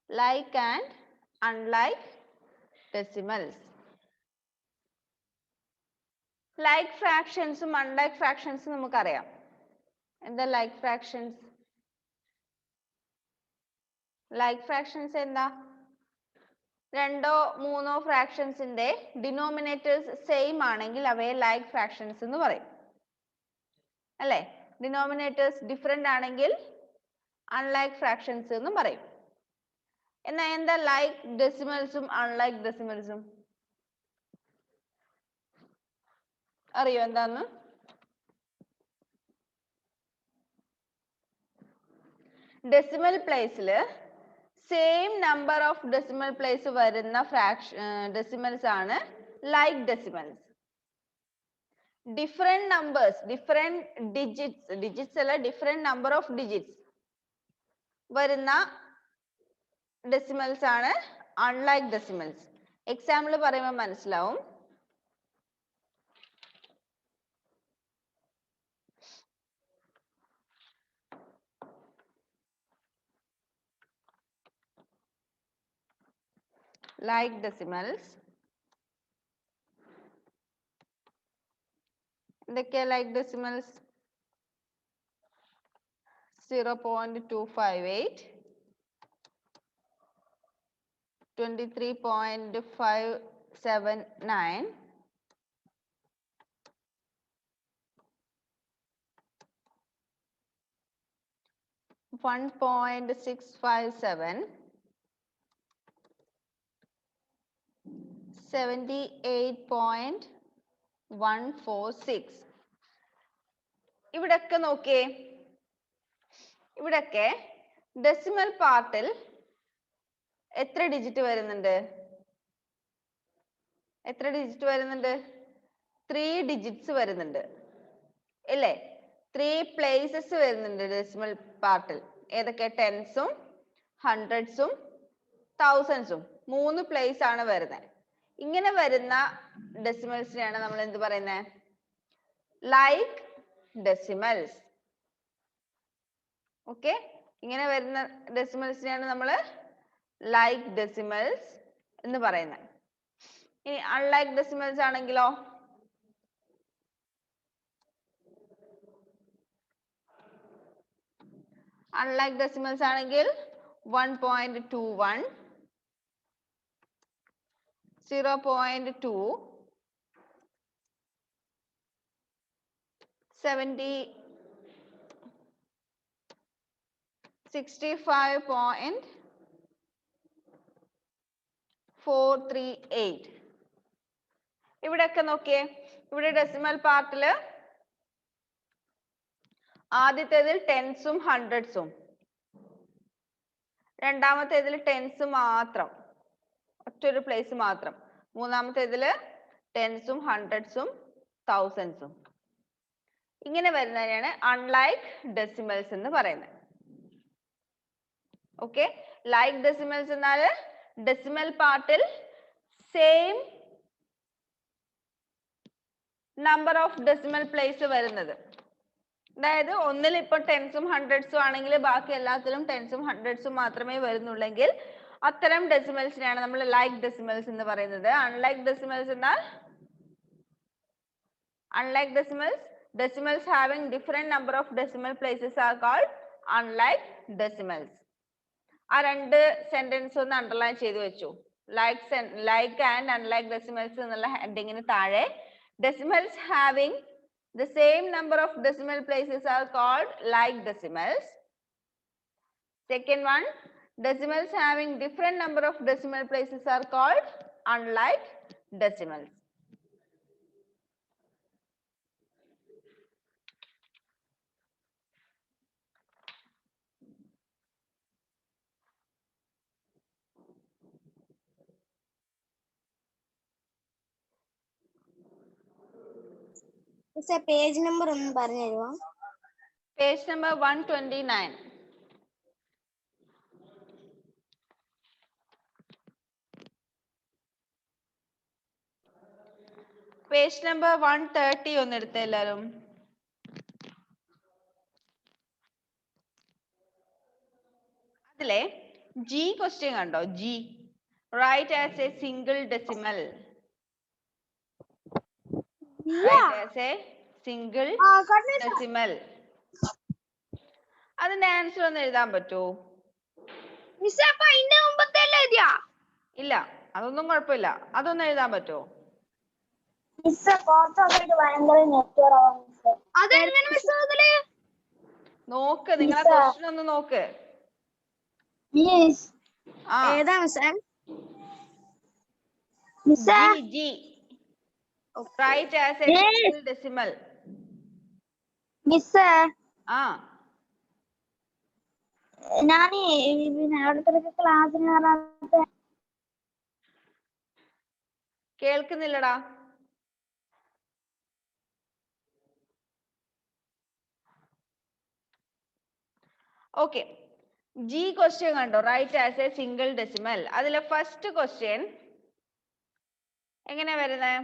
like and unlike decimals. Like fractions ഉം unlike fractions ഉം നമുക്കറിയാം. എന്താ like fractions? Like fractions എന്താ? രണ്ടോ മൂന്നോ ഫ്രാക്ഷൻസിന്റെ ഡിനോമിനേറ്റേഴ്സ് സെയിം ആണെങ്കിൽ അവയെ ലൈക്ക് ഫ്രാക്ഷൻസ് എന്ന് പറയും. അല്ലേ? ഡിനോമിനേറ്റേഴ്സ് ഡിഫറെന്റ് ആണെങ്കിൽ അൺലൈക്ക് ഫ്രാക്ഷൻസ് എന്നും പറയും. എന്നാൽ എന്താ ലൈക്ക് ഡെസിമൽസും അൺലൈക്ക് ഡെസിമൽസും? അറിയോ എന്താന്ന്? ഡെസിമൽ പ്ലേസിൽ same number of decimal place വരുന്ന ഡെസിമൽസ് ആണ് like decimals. Different numbers, different digits അല്ല, ഡിഫറെന്റ് നമ്പർ ഓഫ് ഡിജിറ്റ്സ് വരുന്ന ഡെസിമൽസ് ആണ് അൺലൈക്ക് ഡെസിമൽസ്. എക്സാമ്പിൾ പറയുമ്പോൾ മനസ്സിലാവും. Like decimals. എന്തൊക്കെയാ like decimals? 0.258, 23.579, 1.657, 78.146. ഇവിടൊക്കെ നോക്കിയേ, ഇവിടൊക്കെ ഡെസിമൽ പാർട്ടിൽ എത്ര ഡിജിറ്റ് വരുന്നുണ്ട്? എത്ര ഡിജിറ്റ് വരുന്നുണ്ട്? 3 ഡിജിറ്റ്സ് വരുന്നുണ്ട് അല്ലേ? 3 പ്ലേസസ് വരുന്നുണ്ട് ഡെസിമൽ പാർട്ടിൽ. ഏതൊക്കെ? ടെൻസും ഹൺഡ്രഡ്സും തൗസൻഡ്സും 3 പ്ലേസ് ആണ് വരുന്നത്. ഇങ്ങനെ വരുന്ന ഡെസിമൽസിനെയാണ് നമ്മൾ എന്ത് പറയുന്നത്? Like decimals. ഓക്കെ, ഇങ്ങനെ വരുന്ന ഡെസിമൽസിനെയാണ് നമ്മൾ ലൈക്ക് ഡെസിമൽസ് എന്ന് പറയുന്നത്. ഇനി അൺലൈക്ക് ഡെസിമൽസ് ആണെങ്കിലോ? അൺലൈക്ക് ഡെസിമൽസ് ആണെങ്കിൽ 1.21, 0.2, 70, 65.438. ഇവിടെയൊക്കെ നോക്കിയേ, ഇവിടെ ഡെസിമൽ പാർട്ടില് ആദ്യത്തേതിൽ ടെൻസും ഹൺഡ്രഡ്സും, രണ്ടാമത്തേതിൽ ടെൻസ് മാത്രം, ഒറ്റൊരു പ്ലേസ് മാത്രം. മൂന്നാമത്തേതില് ടെൻസും ഹൺഡ്രഡ്സും തൗസൻഡ്സും. ഇങ്ങനെ വരുന്നതിനാണ് അൺലൈക്ക് ഡെസിമൽസ് എന്ന് പറയുന്നത്. ഓക്കെ, ലൈക്ക് ഡെസിമൽസ് എന്നാൽ ഡെസിമൽ പാർട്ടിൽ same number of decimal place വരുന്നത്. അതായത് ഒന്നിൽ ഇപ്പോൾ ടെൻസും ഹൺഡ്രഡ്സും ആണെങ്കിൽ ബാക്കി എല്ലാത്തിലും ടെൻസും ഹൺഡ്രഡ്സും മാത്രമേ വരുന്നുള്ളെങ്കിൽ അത്തരം ഡെസിമൽസിനെയാണ് നമ്മൾ ലൈക്ക് ഡെസിമൽസ് എന്ന് പറയുന്നത്. അൺലൈക്ക് ഡെസിമൽസ് എന്നാൽ unlike decimals having different number of decimal places are called unlike decimals. ആ രണ്ട് സെന്റൻസ് ഒന്ന് അണ്ടർലൈൻ ചെയ്തു വെച്ചു. ലൈക്ക് ആൻഡ് അൺലൈക്ക് ഡെസിമൽസ് എന്നുള്ള ഹെഡിങ്ങിന് താഴെ decimals having the same number of decimal places are called like decimals. Second one, decimals having different number of decimal places are called unlike decimals. Page number ഒന്ന് പറഞ്ഞു തരുമോ? Page number 129. Page number 130 ഒന്ന് എടുത്തേ എല്ലാരും. അതിലെ G question കണ്ടോ? G. Write as a single decimal. Write as a single decimal. അതിന്റെ answer ഒന്ന് എഴുതാൻ പറ്റുമോ? ഇല്ല, അതൊന്നും കുഴപ്പമില്ല. അതൊന്നും എഴുതാൻ പറ്റുമോ? നോക്ക്, നിങ്ങളെ ക്വസ്റ്റ്യൻ ഒന്ന് നോക്ക്. G. Write as a single decimal. ആ ഞാനേ പിന്നെ അവിടുത്തെ ക്ലാസ്സിന് കേൾക്കുന്നില്ലടാ. ഓക്കെ, ജി ക്വസ്റ്റ്യൻ കണ്ടോ? Write as a single decimal. അതിലെ ഫസ്റ്റ് ക്വസ്റ്റ്യൻ എങ്ങനെയാ വരുന്നത്?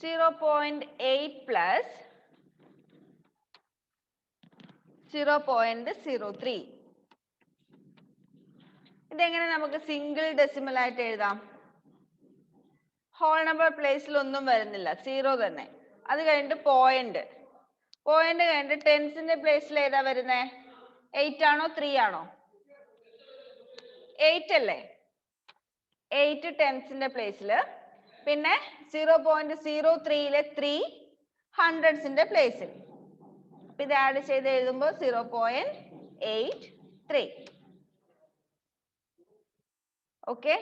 0.8 plus 0.03. ഇതെങ്ങനെ നമുക്ക് സിംഗിൾ ഡെസിമൽ ആയിട്ട് എഴുതാം? ഹോൾ നമ്പർ പ്ലേസിൽ ഒന്നും വരുന്നില്ല, 0 തന്നെ. അത് കഴിഞ്ഞിട്ട് പോയിന്റ് കഴിഞ്ഞിട്ട് ടെൻസിന്റെ പ്ലേസിൽ ഏതാ വരുന്നേ? 8 ആണോ 3 ആണോ? 8 അല്ലേ? 8 ടെൻസിന്റെ പ്ലേസില്. പിന്നെ 0.03 3 ഹൺഡ്രഡ്സിന്റെ പ്ലേസിൽ. ഇത് ആഡ് ചെയ്ത് എഴുതുമ്പോൾ 0.83. ഓക്കെ,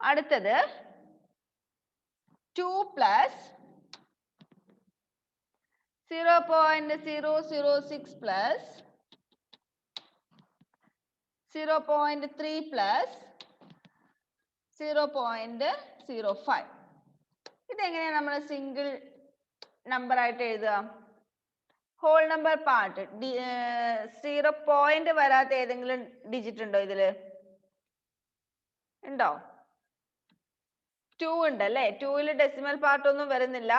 അടുത്തത് 2 plus 0.006 plus 0.3 plus 0.05. ഇതെങ്ങനെയാണ് നമ്മൾ സിംഗിൾ നമ്പർ ആയിട്ട് എഴുതുക? ഹോൾ നമ്പർ പാർട്ട് 0 പോയിന്റ് വരാത്ത ഏതെങ്കിലും ഡിജിറ്റ് ഉണ്ടോ ഇതില്? ഉണ്ടോ? 2 ഉണ്ട് അല്ലേ? 2ൽ ഡെസിമൽ പാർട്ട് ഒന്നും വരുന്നില്ല,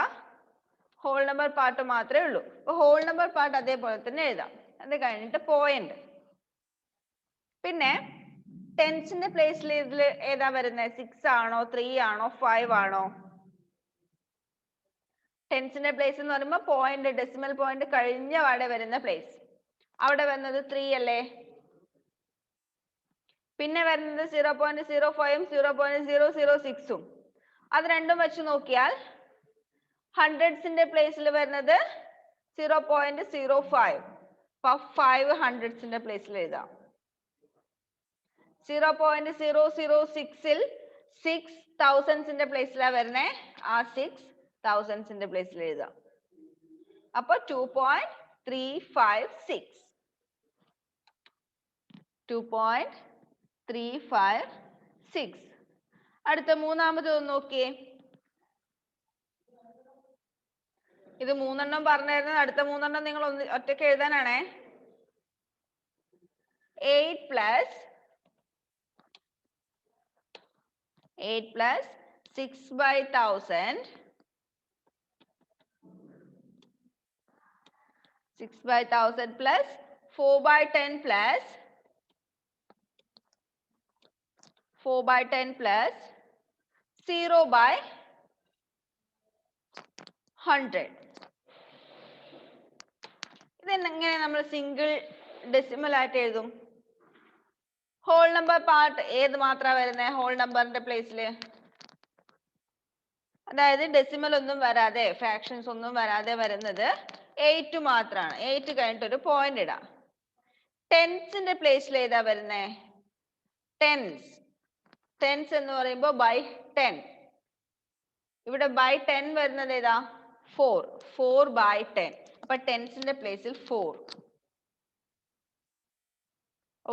ഹോൾ നമ്പർ പാർട്ട് മാത്രമേ ഉള്ളൂ. അപ്പൊ ഹോൾ നമ്പർ പാർട്ട് അതേപോലെ തന്നെ എഴുതാം. അത് കഴിഞ്ഞിട്ട് പോയിന്റ്. പിന്നെ ടെൻസിന്റെ പ്ലേസിൽ ഇതിൽ ഏതാ വരുന്നത്? 6 ആണോ 3 ആണോ 5 ആണോ? ടെൻസിന്റെ പ്ലേസ് എന്ന് പറയുമ്പോൾ പോയിന്റ്, ഡെസിമൽ പോയിന്റ് കഴിഞ്ഞ പാടെ വരുന്ന പ്ലേസ്. അവിടെ വരുന്നത് 3 അല്ലേ? പിന്നെ വരുന്നത് 0.05 0.006. അത് രണ്ടും വെച്ച് നോക്കിയാൽ ഹൺഡ്രഡ്സിന്റെ പ്ലേസിൽ വരുന്നത് 0.05. 5 ഹൺഡ്രഡ്സിന്റെ പ്ലേസിൽ എഴുതാം. 0.006ൽ 6 തൗസൻഡ്സിന്റെ പ്ലേസിലാണ് വരുന്നേ. ആ 6 തൗസൻഡ്സിന്റെ പ്ലേസിൽ എഴുതാം. അപ്പൊ 2.356. 2.356. അടുത്ത മൂന്നാമത് ഒന്ന് നോക്കിയേ. ഇത് 3 പറഞ്ഞായിരുന്നു. അടുത്ത 3 നിങ്ങൾ ഒറ്റയ്ക്ക് എഴുതാനാണേ. 8 plus 6/1000 6/1000 plus 4/10 plus 4/10 plus 0/100. ഇതെങ്ങനെ നമ്മൾ സിംഗിൾ ഡെസിമൽ ആയിട്ട് എഴുതും? ഹോൾ നമ്പർ പാർട്ട് ഏത് മാത്രമാണ് വരുന്നത്? ഹോൾ നമ്പറിന്റെ പ്ലേസില്, അതായത് ഡെസിമൽ ഒന്നും വരാതെ, ഫ്രാക്ഷൻസ് ഒന്നും വരാതെ വരുന്നത് 8 മാത്രമാണ്. 8 കഴിഞ്ഞിട്ട് ഒരു പോയിന്റ് ഇടാം. ടെൻസിന്റെ പ്ലേസിൽ ഏതാ വരുന്നേ? ടെൻസ് എന്ന് പറയുമ്പോൾ by 10. ഇവിടെ by 10 വരുന്നത് ഏതാ? 4/10. അപ്പൊ ടെൻസിന്റെ പ്ലേസിൽ 4.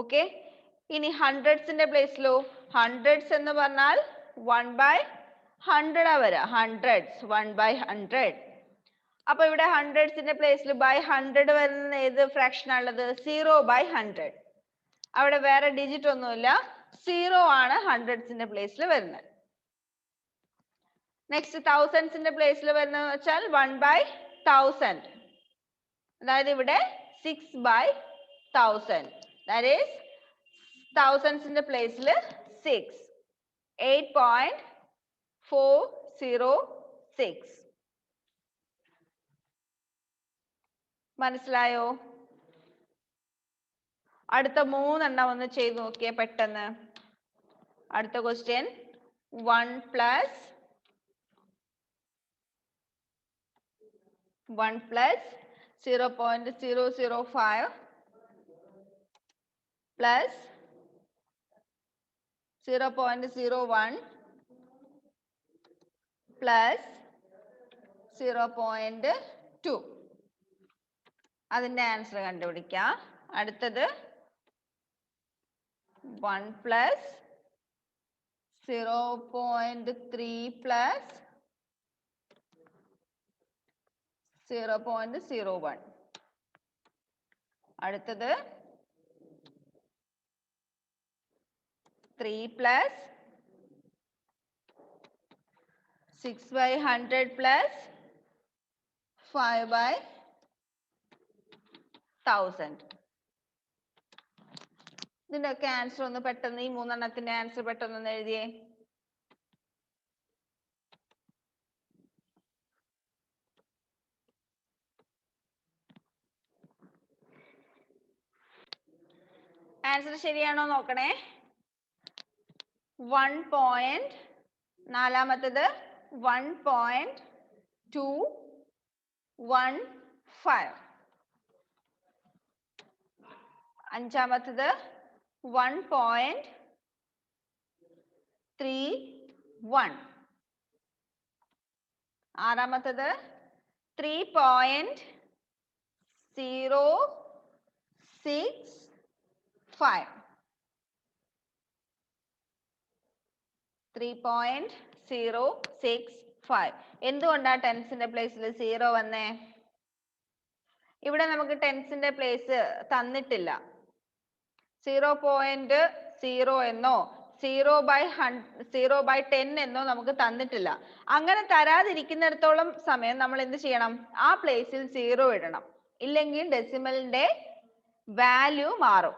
ഓക്കെ, ഇനി ഹൺഡ്രഡ്സിന്റെ പ്ലേസിലോ? ഹൺഡ്രഡ്സ് എന്ന് പറഞ്ഞാൽ 1/100 വരാ. ഹൺഡ്രഡ്സ് 1/100. അപ്പൊ ഇവിടെ ഹൺഡ്രഡ്സിന്റെ പ്ലേസിൽ by 100 വരുന്ന ഏത് ഫ്രാക്ഷൻ ആണുള്ളത്? 0/100. അവിടെ വേറെ ഡിജിറ്റ് ഒന്നുമില്ല, 0 ആണ് ഹൺഡ്രഡ്സിന്റെ പ്ലേസിൽ വരുന്നത്. നെക്സ്റ്റ് തൗസൻഡ്സിന്റെ പ്ലേസിൽ വരുന്നത് വെച്ചാൽ 1/1000. അതായത് ഇവിടെ 6/1000. That is തൗസൻഡ്സിന്റെ പ്ലേസിൽ 6. 8.406. മനസ്സിലായോ? അടുത്ത 3 എണ്ണം ഒന്ന് ചെയ്ത് നോക്കിയേ പെട്ടെന്ന്. അടുത്ത ക്വസ്റ്റ്യൻ 1 plus 0.005 plus 0.01 plus 0.2. അതിന്റെ ആൻസർ കണ്ടുപിടിക്കാം. അടുത്തത് 1 plus 0.3 plus 0.01. അടുത്തത് 3 plus 6/100 plus 5/1000. ഇതിന്റെയൊക്കെ ആൻസർ ഒന്ന് പെട്ടെന്ന്, ഈ 3 എണ്ണത്തിന്റെ ആൻസർ പെട്ടെന്ന് എഴുതിയേ. ആൻസർ ശരിയാണോ നോക്കണേ. 1. നാലാമത്തത് 1.215. അഞ്ചാമത്തത് 1.31. ആറാമത്തത് 3.065. 3.065. എന്തുകൊണ്ടാ ടെൻസിന്റെ പ്ലേസിൽ 0 വന്നേ? ഇവിടെ നമുക്ക് ടെൻസിന്റെ പ്ലേസ് തന്നിട്ടില്ല. 0.0 എന്നോ 0/10 എന്നോ നമുക്ക് തന്നിട്ടില്ല. അങ്ങനെ തരാതിരിക്കുന്നിടത്തോളം സമയം നമ്മൾ എന്ത് ചെയ്യണം? ആ പ്ലേസിൽ 0 ഇടണം. ഇല്ലെങ്കിൽ ഡെസിമലിന്റെ വാല്യൂ മാറും.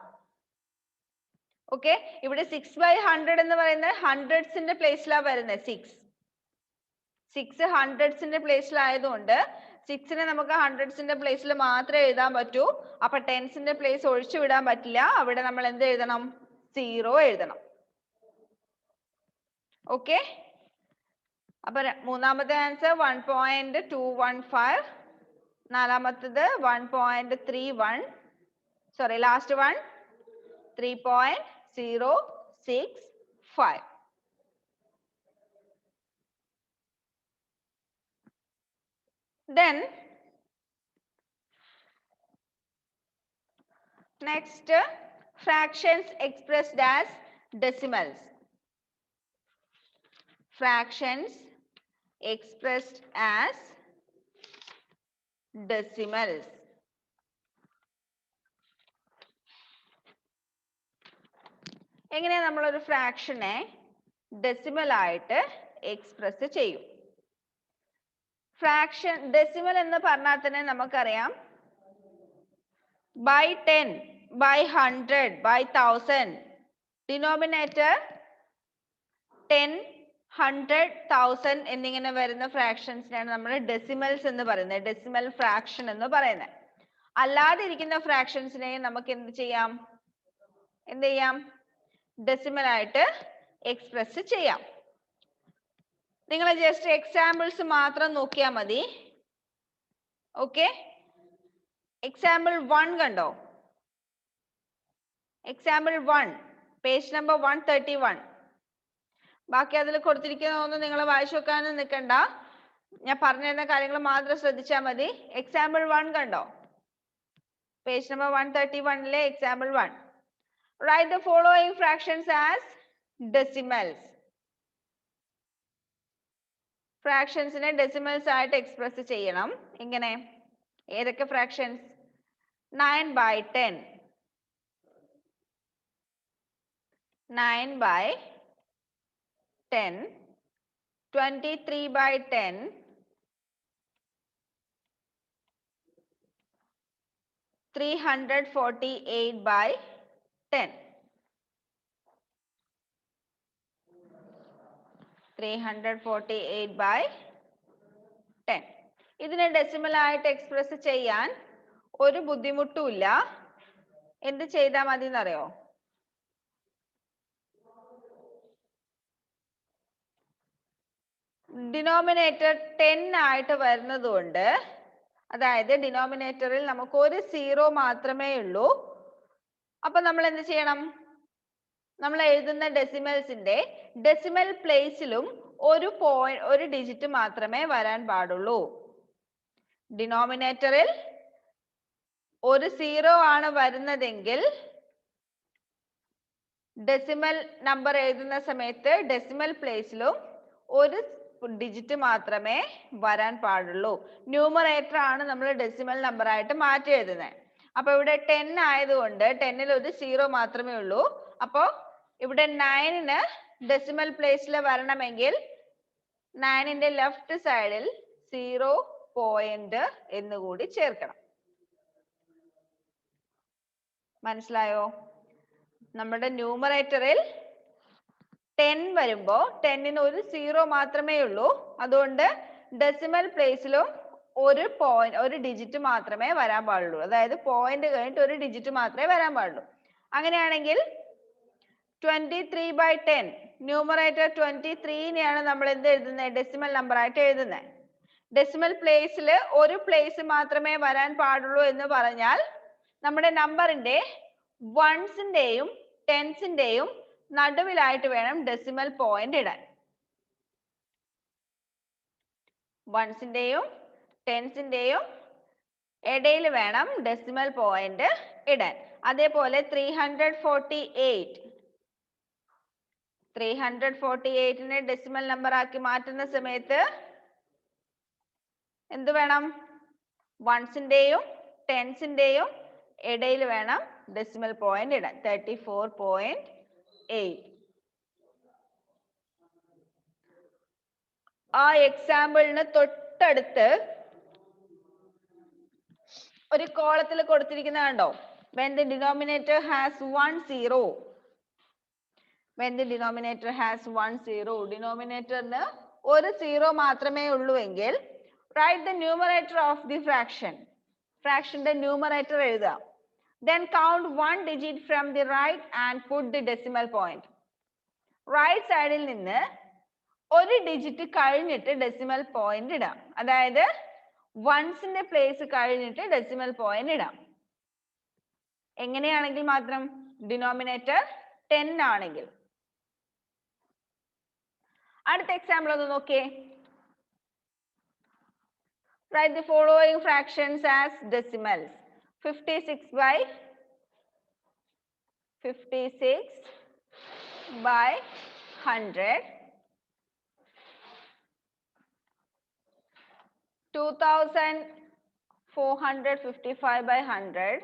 ഓക്കെ, ഇവിടെ 6/100 എന്ന് പറയുന്നത് ഹൺഡ്രഡ്സിന്റെ പ്ലേസിലാണ് വരുന്നത്. 6 ഹൺഡ്രഡ്സിന്റെ പ്ലേസിലായതുകൊണ്ട് 6നെ നമുക്ക് ഹൺഡ്രഡ്സിന്റെ പ്ലേസിൽ മാത്രമേ എഴുതാൻ പറ്റൂ. അപ്പൊ ടെൻസിന്റെ പ്ലേസ് ഒഴിച്ചു വിടാൻ പറ്റില്ല. അവിടെ നമ്മൾ എന്ത് എഴുതണം? 0 എഴുതണം. ഓക്കെ, അപ്പൊ മൂന്നാമത്തെ ആൻസർ 1.215. നാലാമത്തത് 1.31. Sorry, last one 3.065. Then next, fractions expressed as decimals. Fractions expressed as decimals. എങ്ങനെയാ നമ്മളൊരു ഫ്രാക്ഷനെ ഡെസിമൽ ആയിട്ട് എക്സ്പ്രസ് ചെയ്യും? ഫ്രാക്ഷൻ ഡെസിമൽ എന്ന് പറഞ്ഞാൽ തന്നെ നമുക്കറിയാം by 10, by 100, by 1000. ഡിനോമിനേറ്റർ 10, 100, 1000 എന്നിങ്ങനെ വരുന്ന ഫ്രാക്ഷൻസിനാണ് നമ്മൾ ഡെസിമൽസ് എന്ന് പറയുന്നത്, ഡെസിമൽ ഫ്രാക്ഷൻ എന്ന് പറയുന്നത്. അല്ലാതെ ഇരിക്കുന്ന ഫ്രാക്ഷൻസിനെ നമുക്ക് എന്ത് ചെയ്യാം? ഡെസിമൽ ആയിട്ട് എക്സ്പ്രസ് ചെയ്യാം. നിങ്ങൾ ജസ്റ്റ് എക്സാമ്പിൾസ് മാത്രം നോക്കിയാൽ മതി. ഓക്കെ, എക്സാമ്പിൾ 1 കണ്ടോ? Example 1, page number 131. ബാക്കി അതിൽ കൊടുത്തിരിക്കുന്നതൊന്നും നിങ്ങൾ വായിച്ചു നോക്കാനും നിൽക്കണ്ട. ഞാൻ പറഞ്ഞിരുന്ന കാര്യങ്ങൾ മാത്രം ശ്രദ്ധിച്ചാൽ മതി. എക്സാമ്പിൾ 1 കണ്ടോ? Page number 131 example 1. Write the following fractions as decimals. ഫ്രാക്ഷൻസിനെ ഡെസിമൽസ് ആയിട്ട് എക്സ്പ്രസ് ചെയ്യണം. ഇങ്ങനെ ഏതൊക്കെ ഫ്രാക്ഷൻസ്? 9/10, 9/10, 23/10, 348 by 10. 348 by 10. ഇതിനെ ഡെസിമൽ ആയിട്ട് എക്സ്പ്രസ് ചെയ്യാൻ ഒരു ബുദ്ധിമുട്ടുമില്ല. എന്ത് ചെയ്താൽ മതി എന്നറിയോ? ഡിനോമിനേറ്റർ 10 ആയിട്ട് വരുന്നത് കൊണ്ട്, അതായത് ഡിനോമിനേറ്ററിൽ നമുക്ക് ഒരു സീറോ മാത്രമേ ഉള്ളൂ. അപ്പൊ നമ്മൾ എന്ത് ചെയ്യണം? നമ്മൾ എഴുതുന്ന ഡെസിമൽസിന്റെ ഡെസിമൽ പ്ലേസിലും ഒരു ഡിജിറ്റ് മാത്രമേ വരാൻ പാടുള്ളൂ. ഡിനോമിനേറ്ററിൽ ഒരു സീറോ ആണ് വരുന്നതെങ്കിൽ ഡെസിമൽ നമ്പർ എഴുതുന്ന സമയത്ത് ഡെസിമൽ പ്ലേസിലും ഒരു ഡിജിറ്റ് മാത്രമേ വരാൻ പാടുള്ളൂ. ന്യൂമറേറ്റർ ആണ് നമ്മൾ ഡെസിമൽ നമ്പർ ആയിട്ട് മാറ്റി എഴുതുന്നത്. അപ്പൊ ഇവിടെ 10 ആയതുകൊണ്ട് 10ൽ ഒരു സീറോ മാത്രമേ ഉള്ളൂ. അപ്പോ ഇവിടെ 9ന് ഡെസിമൽ പ്ലേസിൽ വരണമെങ്കിൽ 9ന്റെ ലെഫ്റ്റ് സൈഡിൽ 0 പോയിന്റ് എന്നുകൂടി ചേർക്കണം. മനസ്സിലായോ? നമ്മുടെ ന്യൂമറേറ്ററിൽ 10 വരുമ്പോ 10ന് ഒരു സീറോ മാത്രമേ ഉള്ളൂ. അതുകൊണ്ട് ഡെസിമൽ പ്ലേസിലും ഒരു ഡിജിറ്റ് മാത്രമേ വരാൻ പാടുള്ളൂ. അതായത് പോയിന്റ് കഴിഞ്ഞിട്ട് ഒരു ഡിജിറ്റ് മാത്രമേ വരാൻ പാടുള്ളൂ. അങ്ങനെയാണെങ്കിൽ 23 by 10, ന്യൂമറേറ്റർ 23നെയാണ് നമ്മൾ എന്ത് എഴുതുന്നത്? ഡെസിമൽ നമ്പർ ആയിട്ട് എഴുതുന്നത്. ഡെസിമൽ പ്ലേസിൽ ഒരു പ്ലേസ് മാത്രമേ വരാൻ പാടുള്ളൂ എന്ന് പറഞ്ഞാൽ നമ്മുടെ നമ്പറിന്റെ വൺസിന്റെയും ടെൻസിന്റെയും നടുവിലായിട്ട് വേണം ഡെസിമൽ പോയിന്റ് ഇടാൻ. വൺസിന്റെയും ടെൻസിന്റെയും ഇടയിൽ വേണം ഡെസിമൽ പോയിന്റ് ഇടാൻ. അതേപോലെ 348നെ ഡെസിമൽ നമ്പർ ആക്കി മാറ്റുന്ന സമയത്ത് എന്ത് വേണം? വൺസിന്റെയും ടെൻസിന്റെയും ഇടയിൽ വേണം ഡെസിമൽ പോയിന്റ് ഇടാൻ. 34.8. ആ എക്സാമ്പിളിന് തൊട്ടടുത്ത് ഒരു കോളത്തിൽ കൊടുത്തിരിക്കുന്ന കണ്ടോ? when the denominator has 1 0. when the denominator has 1 0, ഡിനോമിനേറ്ററിന് ഒരു സീറോ മാത്രമേ ഉള്ളൂ എങ്കിൽ write the numerator of the fraction. ഫ്രാക്ഷന്റെ ന്യൂമറേറ്റർ എഴുതുക. then count one digit from the right and put the decimal point. Right സൈഡിൽ നിന്ന് ഒരു ഡിജിറ്റ് കഴിഞ്ഞിട്ട് ഡെസിമൽ പോയിന്റ് ഇടാം. അതായത് വൺസിന്റെ പ്ലേസ് കഴിഞ്ഞിട്ട് ഡെസിമൽ പോയിന്റ് ഇടാം. എങ്ങനെയാണെങ്കിൽ മാത്രം? ഡിനോമിനേറ്റർ 10 ആണെങ്കിൽ. അടുത്ത എക്സാമ്പിൾ ഒന്ന് നോക്കിയേ. Write the following fractions as decimals. 56 by 100, 2455 by 100,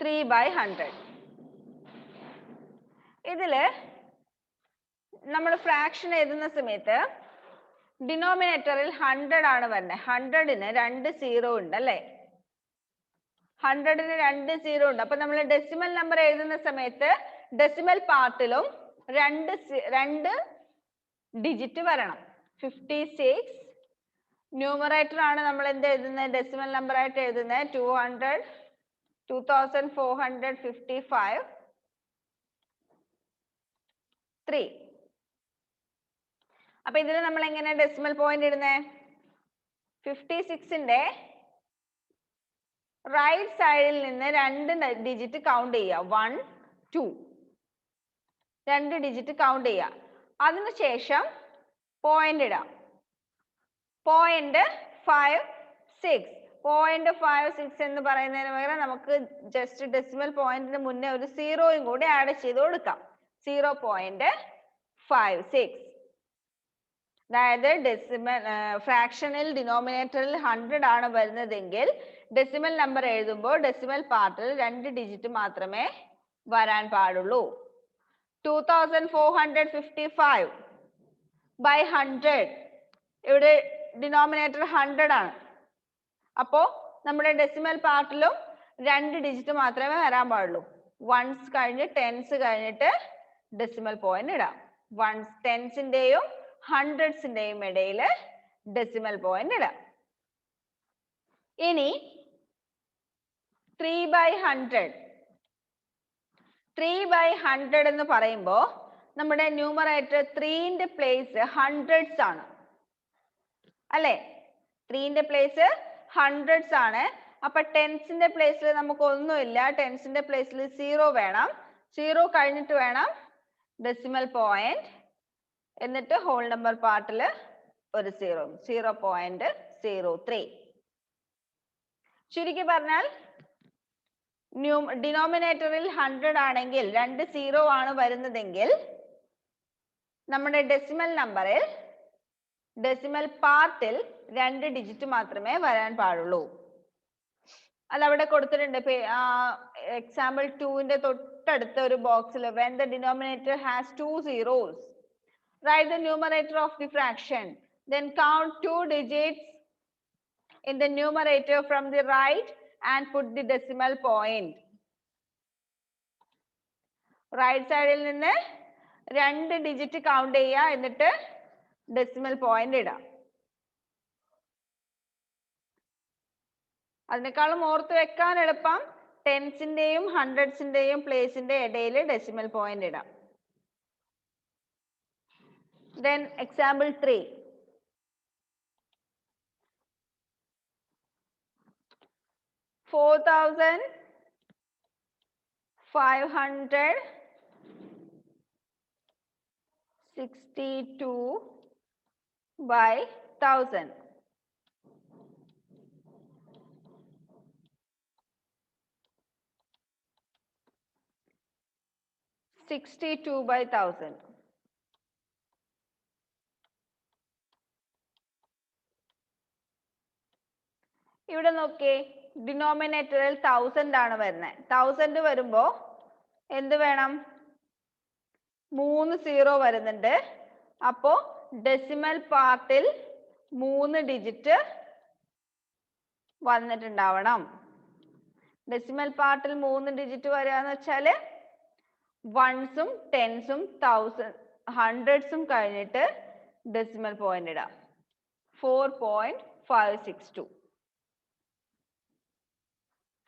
3 by 100. ഇതില് നമ്മൾ ഫ്രാക്ഷൻ എഴുതുന്ന സമയത്ത് ഡിനോമിനേറ്ററിൽ 100 ആണ് വരുന്നത്. 100ന് 2 സീറോ ഉണ്ട് അല്ലേ? 100ന് 2 സീറോ ഉണ്ട്. അപ്പൊ നമ്മൾ ഡെസിമൽ നമ്പർ എഴുതുന്ന സമയത്ത് ഡെസിമൽ പാർട്ടിലും രണ്ട് ഡിജിറ്റ് വരണം. 56 ന്യൂമറേറ്റർ ആണ് നമ്മൾ എന്ത് എഴുതുന്നത്? ഡെസിമൽ നമ്പർ ആയിട്ട് എഴുതുന്നത്. 2455 3. അപ്പൊ ഇതിന് നമ്മൾ എങ്ങനെ ഡെസിമൽ പോയിന്റ് ഇടുന്നത്? 56ന്റെ റൈറ്റ് സൈഡിൽ നിന്ന് 2 ഡിജിറ്റ് കൗണ്ട് ചെയ്യുക. 1 2 2 ഡിജിറ്റ് കൗണ്ട് ചെയ്യുക. അതിനുശേഷം പോയിന്റ് ഇടാം. 0.56. 0.56 എന്ന് പറയുന്നതിന് പകരം നമുക്ക് ജസ്റ്റ് ഡെസിമൽ പോയിന്റിന് മുന്നേ ഒരു സീറോയും കൂടി ആഡ് ചെയ്ത് കൊടുക്കാം. 0.56. അതായത് ഡെസിമൽ ഫ്രാക്ഷനിൽ ഡിനോമിനേറ്ററിൽ 100 ആണ് വരുന്നതെങ്കിൽ ഡെസിമൽ നമ്പർ എഴുതുമ്പോൾ ഡെസിമൽ പാർട്ടിൽ 2 ഡിജിറ്റ് മാത്രമേ വരാൻ പാടുള്ളൂ. 2455 by 100. ഇവിടെ ഡിനോമിനേറ്റർ 100 ആണ്. അപ്പോ നമ്മുടെ ഡെസിമൽ പാർട്ടിലും 2 ഡിജിറ്റ് മാത്രമേ വരാൻ പാടുള്ളൂ. വൺസ് കഴിഞ്ഞ് ടെൻസ് കഴിഞ്ഞിട്ട് ഡെസിമൽ പോയിന്റ് ഇടാം. വൺസ് ടെൻസിന്റെയും ഹൺഡ്രഡ്സിന്റെയും ഇടയിൽ ഡെസിമൽ പോയിന്റ് ഇടാം. ഇനി 3/100. 3/100 എന്ന് പറയുമ്പോൾ നമ്മുടെ ന്യൂമറേറ്റർ 3ന്റെ പ്ലേസ് ഹൺഡ്രഡ്സ് ആണ് അല്ലെ? 3ന്റെ പ്ലേസ് ഹൺഡ്രഡ്സ് ആണ്. അപ്പൊ ടെൻസിന്റെ പ്ലേസിൽ നമുക്ക് ഒന്നുമില്ല. ടെൻസിന്റെ പ്ലേസിൽ 0 വേണം. 0 കഴിഞ്ഞിട്ട് വേണം ഡെസിമൽ പോയിന്റ്. എന്നിട്ട് ഹോൾ നമ്പർ പാർട്ടിൽ ഒരു 0.03. ചുരുക്കി പറഞ്ഞാൽ ഡിനോമിനേറ്ററിൽ 100 ആണെങ്കിൽ 2 0 ആണ് വരുന്നതെങ്കിൽ നമ്മുടെ ഡെസിമൽ നമ്പറിൽ ഡെസിമൽ പാർട്ടിൽ 2 ഡിജിറ്റ് മാത്രമേ വരാൻ പാടുള്ളൂ. അതവിടെ കൊടുത്തിട്ടുണ്ട്. എക്സാമ്പിൾ 2ന്റെ തൊട്ടടുത്ത ഒരു ബോക്സിൽ when the denominator has 2 zeros, write the numerator of the fraction, then count 2 digits in the numerator from the right and put the decimal point. Right സൈഡിൽ നിന്ന് 2 ഡിജിറ്റ് കൗണ്ട് ചെയ്യുക, എന്നിട്ട് ഡെസിമൽ പോയിന്റ് ഇടാം. അതിനേക്കാളും ഓർത്ത് വെക്കാൻ എളുപ്പം ടെൻസിന്റെയും ഹൺഡ്രഡ്സിന്റെയും പ്ലേസിന്റെ ഇടയിൽ ഡെസിമൽ പോയിന്റ് ഇടാം. Then example 3. 4,562 by 1000. by 1000. ഇവിടെ നോക്കിയേ, ഡിനോമിനേറ്ററിൽ 1000 ആണ് വരുന്നത്. 1000 വരുമ്പോ എന്ത് വേണം? 3 0 വരുന്നുണ്ട്. അപ്പോ ഡെസിമൽ പാർട്ടിൽ 3 ഡിജിറ്റ് വന്നിട്ടുണ്ടാവണം. ഡെസിമൽ പാർട്ടിൽ 3 ഡിജിറ്റ് വരികയെന്ന് വെച്ചാല് വൺസും ടെൻസും ഹൺഡ്രഡ്സും കഴിഞ്ഞിട്ട് ഡെസിമൽ പോയിന്റ് ഇടാം. 4.562.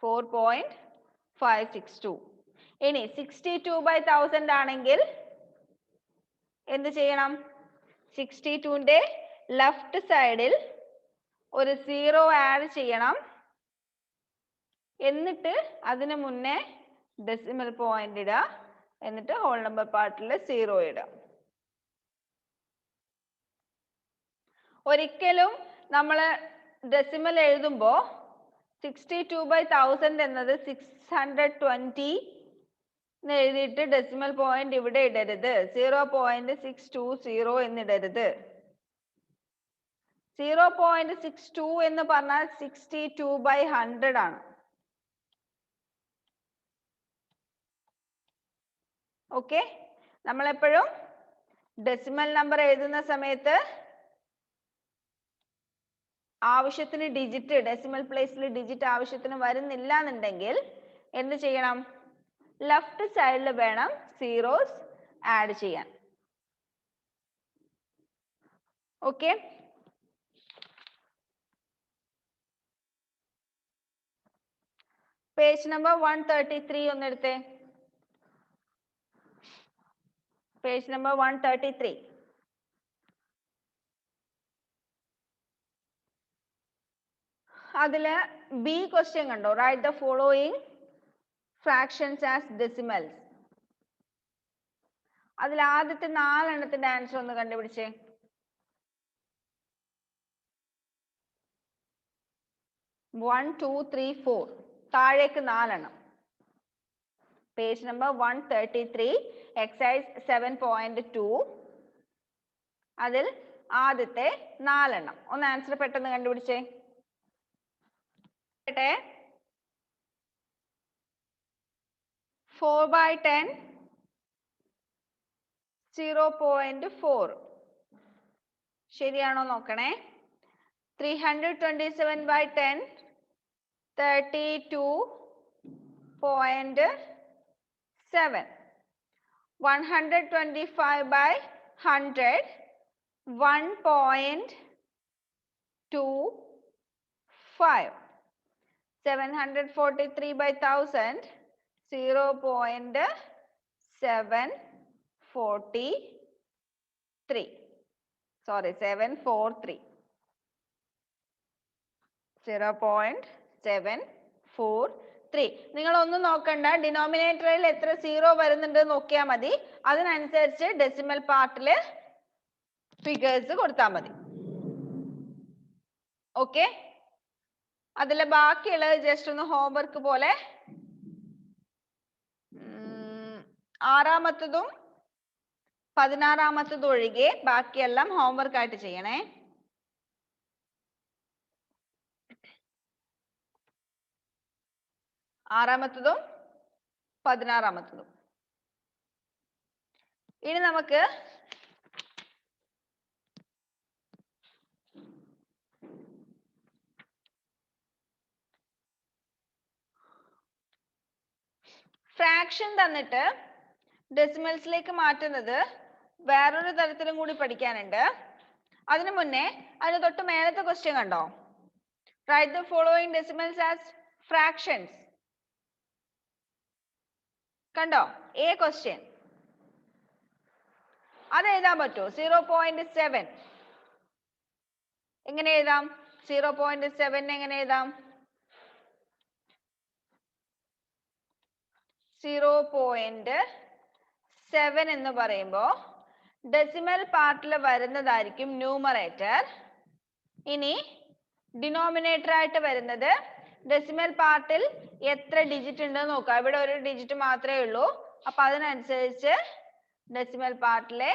4.562. ഇനി 62 by 1000 ആണെങ്കിൽ എന്ത് ചെയ്യണം? 62ന്റെ ലെഫ്റ്റ് സൈഡിൽ ഒരു 0 ആഡ് ചെയ്യണം. എന്നിട്ട് അതിനു മുന്നേ ഡെസിമൽ പോയിന്റ് ഇടുക. എന്നിട്ട് ഹോൾ നമ്പർ പാർട്ടിൽ 0 ഇടാം. ഒരിക്കലും നമ്മൾ ഡെസിമൽ എഴുതുമ്പോ 62 by 1000 എന്നത് 620 എന്ന് എഴുതിയിട്ട് ഡെസിമൽ പോയിന്റ് ഇവിടെ ഇടരുത്. 0.620 എന്നിടരുത്. 0.62 എന്ന് പറഞ്ഞാൽ 62 by 100 ആണ്. ഓക്കെ, നമ്മളെപ്പോഴും ഡെസിമൽ നമ്പർ എഴുതുന്ന സമയത്ത് ആവശ്യത്തിന് ഡിജിറ്റ്, ഡെസിമൽ പ്ലേസിൽ ഡിജിറ്റ് ആവശ്യത്തിന് വരുന്നില്ല എന്നുണ്ടെങ്കിൽ എന്ത് ചെയ്യണം? ലെഫ്റ്റ് സൈഡിൽ വേണം സീറോസ് ആഡ് ചെയ്യാൻ. ഓക്കെ, പേജ് നമ്പർ 133 ഒന്നെടുത്തേ. Page number 133. അതില് ബി ക്വസ്റ്റ്യൻ കണ്ടോ? Write the following fractions as decimals. അതിൽ ആദ്യത്തെ 4 എണ്ണത്തിന്റെ ആൻസർ ഒന്ന് കണ്ടുപിടിച്ചേ. വൺ 2 3 4 താഴേക്ക് 4 എണ്ണം. Page number 133 exercise 7.2. അതിൽ ആദ്യത്തെ 4 എണ്ണം ഒന്ന് ആൻസർ പെട്ടെന്ന് കണ്ടുപിടിച്ചേ. 4 by 10, 0.4. ശരിയാണോ നോക്കണേ? 327 by 10, 32.7. 125 by 100, 1.25. 743 by 1000, 0.743. Sorry, 743. 0.743. നിങ്ങൾ ഒന്നും നോക്കണ്ട, ഡിനോമിനേറ്ററിൽ എത്ര സീറോ വരുന്നുണ്ട് നോക്കിയാൽ മതി. അതിനനുസരിച്ച് ഡെസിമൽ പാർട്ടില് ഫിഗേഴ്സ് കൊടുത്താൽ മതി. ഓക്കെ, അതിലെ ബാക്കിയുള്ളത് ജസ്റ്റ് ഒന്ന് ഹോംവർക്ക് പോലെ. ആറാമത്തതും 16-ാമത്തതും ഒഴികെ ബാക്കിയെല്ലാം ഹോംവർക്ക് ആയിട്ട് ചെയ്യണേ. ആറാമത്തതും 16-ാമത്തതും. ഇനി നമുക്ക് ഫ്രാക്ഷൻ തന്നിട്ട് ഡെസിമൽസിലേക്ക് മാറ്റുന്നത് വേറൊരു തരത്തിലും കൂടി പഠിക്കാനുണ്ട്. അതിനു മുന്നേ അതിന് തൊട്ട് മേലത്തെ ക്വസ്റ്റ്യൻ കണ്ടോ? Write the following decimals as fractions. കണ്ടോ? A question. അത് എഴുതാൻ പറ്റുമോ? 0.7 എങ്ങനെ എഴുതാം? 0.7 എങ്ങനെ എഴുതാം? 0.7 എന്ന് പറയുമ്പോ ഡെസിമൽ പാർട്ടിൽ വരുന്നതായിരിക്കും ന്യൂമറേറ്റർ. ഇനി ഡിനോമിനേറ്റർ ആയിട്ട് വരുന്നത് ഡെസിമൽ പാർട്ടിൽ എത്ര ഡിജിറ്റ് ഉണ്ടെന്ന് നോക്കാം. ഇവിടെ ഒരു ഡിജിറ്റ് മാത്രമേ ഉള്ളൂ. അപ്പൊ അതിനനുസരിച്ച് ഡെസിമൽ പാർട്ടിലെ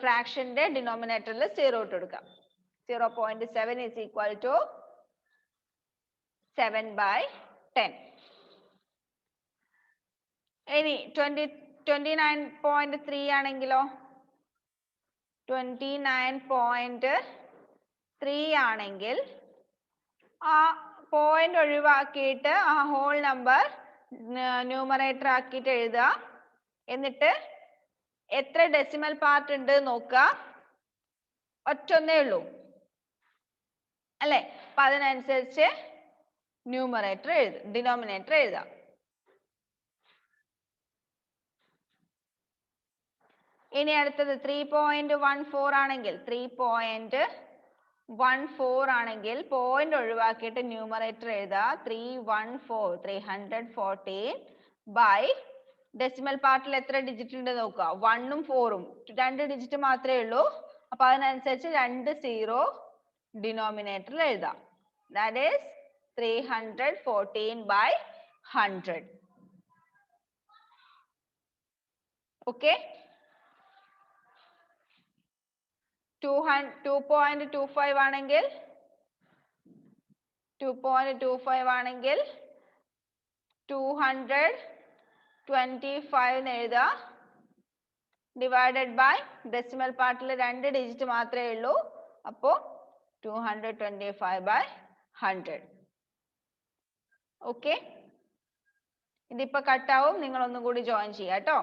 ഫ്രാക്ഷന്റെ ഡിനോമിനേറ്ററിൽ 0 ഇട്ട് കൊടുക്കാം. 0.7 is equal to 7 by 10. ഇനി 29.3 ആണെങ്കിലോ? 29.3 ആണെങ്കിൽ ആ പോയിന്റ് ഒഴിവാക്കിയിട്ട് ആ ഹോൾ നമ്പർ ന്യൂമറേറ്റർ ആക്കിയിട്ട് എഴുതുക. എന്നിട്ട് എത്ര ഡെസിമൽ പാർട്ട് ഉണ്ട് നോക്കുക. ഒറ്റൊന്നേ ഉള്ളൂ അല്ലെ? അപ്പൊ അതിനനുസരിച്ച് ന്യൂമറേറ്റർ ഡിനോമിനേറ്റർ എഴുതാം. ഇനി അടുത്തത് 3.14 ആണെങ്കിൽ 3.14 ആണെങ്കിൽ പോയിന്റ് ഒഴിവാക്കിയിട്ട് ന്യൂമറേറ്റർ എഴുതുക. 314 ബൈ ഡെസിമൽ പാർട്ടിൽ എത്ര ഡിജിറ്റ് ഉണ്ട് നോക്കുക. 1ഉം 4ഉം 2 ഡിജിറ്റ് മാത്രമേ ഉള്ളൂ. അപ്പൊ അതിനനുസരിച്ച് 2 0 ഡിനോമിനേറ്ററിൽ എഴുതാം. That is 314 by 100. ഓക്കെ, 2.25 ആണെങ്കിൽ 225 എന്ന് എഴുതുക. ഡിവൈഡഡ് ബൈ ഡെസിമൽ പാർട്ടിൽ 2 ഡിജിറ്റ് മാത്രമേ ഉള്ളൂ. അപ്പോ 225 by 100. ഓക്കെ, ഇതിപ്പോ കട്ടാവും. നിങ്ങൾ ഒന്നും കൂടി ജോയിൻ ചെയ്യാം കേട്ടോ.